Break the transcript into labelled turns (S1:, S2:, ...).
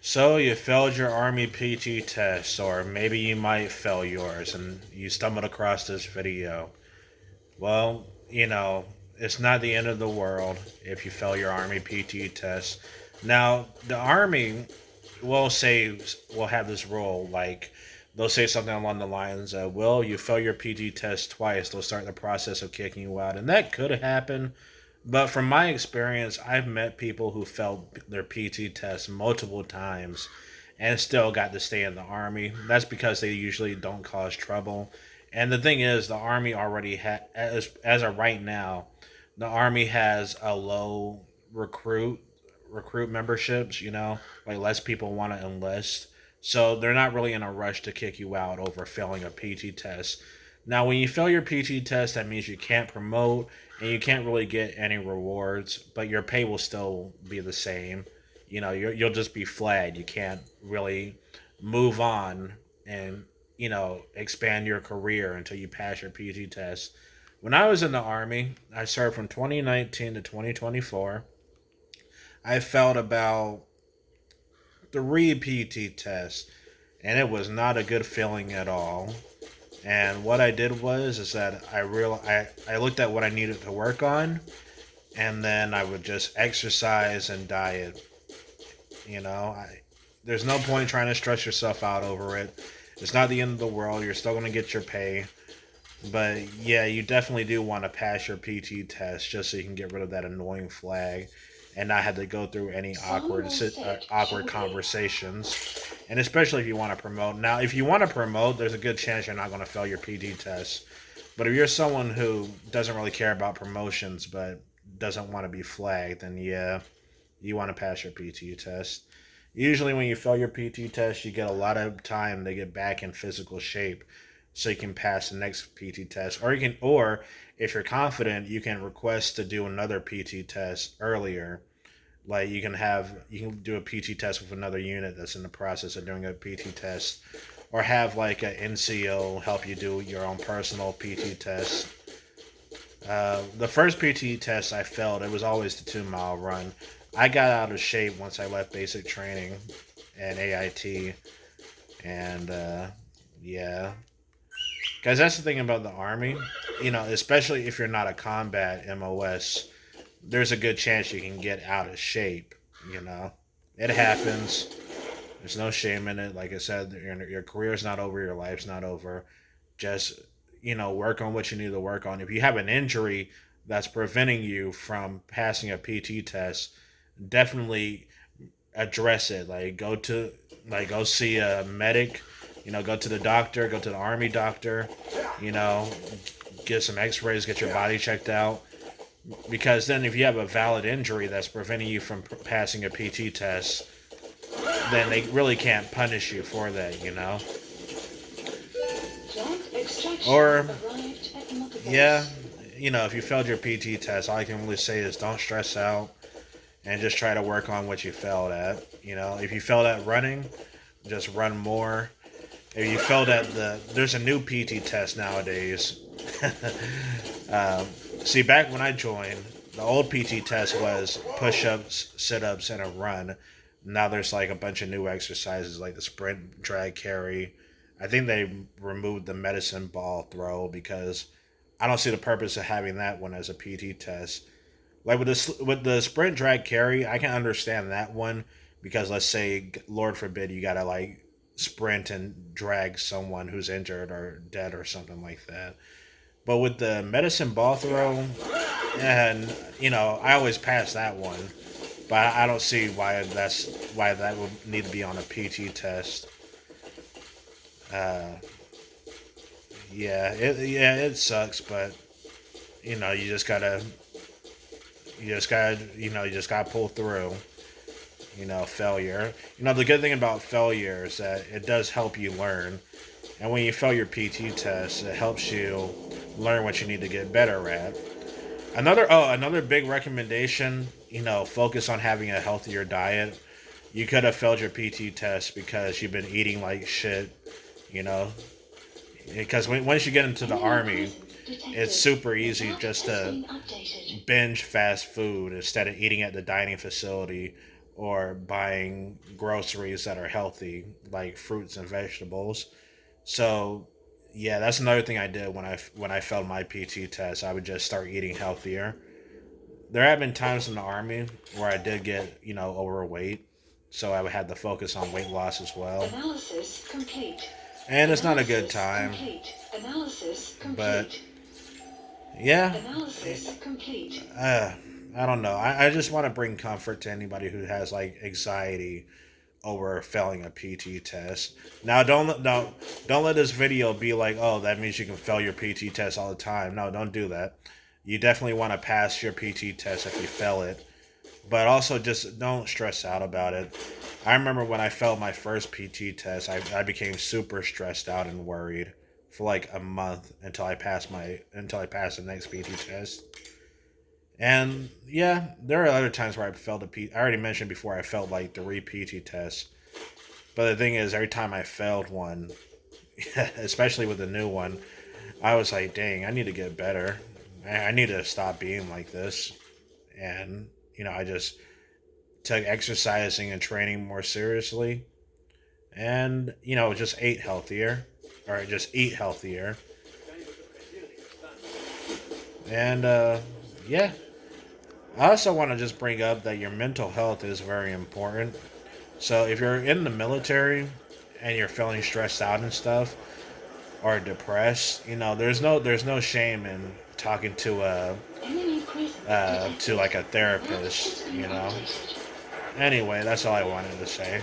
S1: So you failed your Army PT test, or maybe you might fail yours, and you stumbled across this video. Well, it's not the end of the world if you fail your Army PT test. Now, the Army will have this rule, like they'll say something along the lines of, "Well, you fail your PT test twice, they'll start the process of kicking you out," and that could happen. But from my experience, I've met people who failed their PT test multiple times and still got to stay in the army. That's because they usually don't cause trouble. And the thing is, the army already as of right now, the army has a low recruit memberships. Like less people want to enlist, so they're not really in a rush to kick you out over failing a PT test. Now, when you fail your PT test, that means you can't promote and you can't really get any rewards, but your pay will still be the same. You'll just be flagged. You can't really move on and expand your career until you pass your PT test. When I was in the army, I served from 2019 to 2024. I failed about three PT tests, and it was not a good feeling at all. And what I did was is that I looked at what I needed to work on, and then I would just exercise and diet. There's no point trying to stress yourself out over it. It's not the end of the world. You're still gonna get your pay, but yeah, you definitely do want to pass your PT test just so you can get rid of that annoying flag and not have to go through any awkward conversations. And especially if you want to promote. Now, if you want to promote, there's a good chance you're not going to fail your PT test. But if you're someone who doesn't really care about promotions but doesn't want to be flagged, then yeah, you want to pass your PT test. Usually, when you fail your PT test, you get a lot of time to get back in physical shape, so you can pass the next PT test, or if you're confident, you can request to do another PT test earlier. Like you can do a PT test with another unit that's in the process of doing a PT test, or have like an NCO help you do your own personal PT test. The first PT test I failed, it was always the 2 mile run. I got out of shape once I left basic training and AIT, and yeah, because that's the thing about the army. Especially if you're not a combat MOS, there's a good chance you can get out of shape. You know, it happens. There's no shame in it. Like I said, your career's not over, your life's not over. Just work on what you need to work on. If you have an injury that's preventing you from passing a PT test, definitely address it. Go see a medic. Go to the doctor. Go to the army doctor. You know, get some X-rays. Get your body checked out. Because then, if you have a valid injury that's preventing you from passing a PT test, then they really can't punish you for that. Or yeah, if you failed your PT test, all I can really say is don't stress out and just try to work on what you failed at. If you failed at running, just run more. If you failed at there's a new PT test nowadays. um, See, back when I joined, the old PT test was push-ups, sit-ups, and a run. Now there's like a bunch of new exercises like the sprint, drag, carry. I think they removed the medicine ball throw because I don't see the purpose of having that one as a PT test. Like with the sprint, drag, carry, I can understand that one because let's say, Lord forbid, you gotta like sprint and drag someone who's injured or dead or something like that. But with the medicine ball throw, and I always pass that one, but I don't see why that would need to be on a PT test. Uh, it sucks, but you just gotta you just gotta pull through. Failure. The good thing about failure is that it does help you learn, and when you fail your PT test, it helps you learn what you need to get better at. Another big recommendation, focus on having a healthier diet. You could have failed your PT test because you've been eating like shit, you know. Because once you get into the army, it's super easy just to binge fast food instead of eating at the dining facility or buying groceries that are healthy, like fruits and vegetables. So, yeah, that's another thing I did when I failed my PT test. I would just start eating healthier. There have been times in the army where I did get, overweight, so I had to focus on weight loss as well.
S2: Analysis complete.
S1: And it's not a good
S2: Analysis
S1: time,
S2: complete. Analysis
S1: but
S2: complete.
S1: yeah,
S2: Analysis complete.
S1: uh, I don't know. I just want to bring comfort to anybody who has like anxiety over failing a PT test. Now, don't let this video be like, oh, that means you can fail your PT test all the time. No, don't do that. You definitely want to pass your PT test if you fail it, but also just don't stress out about it. I remember when I failed my first PT test, I became super stressed out and worried for like a month until I passed the next PT test. And yeah, there are other times where I failed a P. I already mentioned before I failed like 3 PT tests. But the thing is, every time I failed one, especially with the new one, I was like, dang, I need to get better. I need to stop being like this. And, I just took exercising and training more seriously. And, just ate healthier. Or just eat healthier. And, yeah. I also want to just bring up that your mental health is very important. So if you're in the military and you're feeling stressed out and stuff, or depressed, there's no shame in talking
S2: Enemy presence
S1: to
S2: detected.
S1: like a
S2: Analysis
S1: therapist.
S2: view updated.
S1: Anyway, that's all I wanted to say.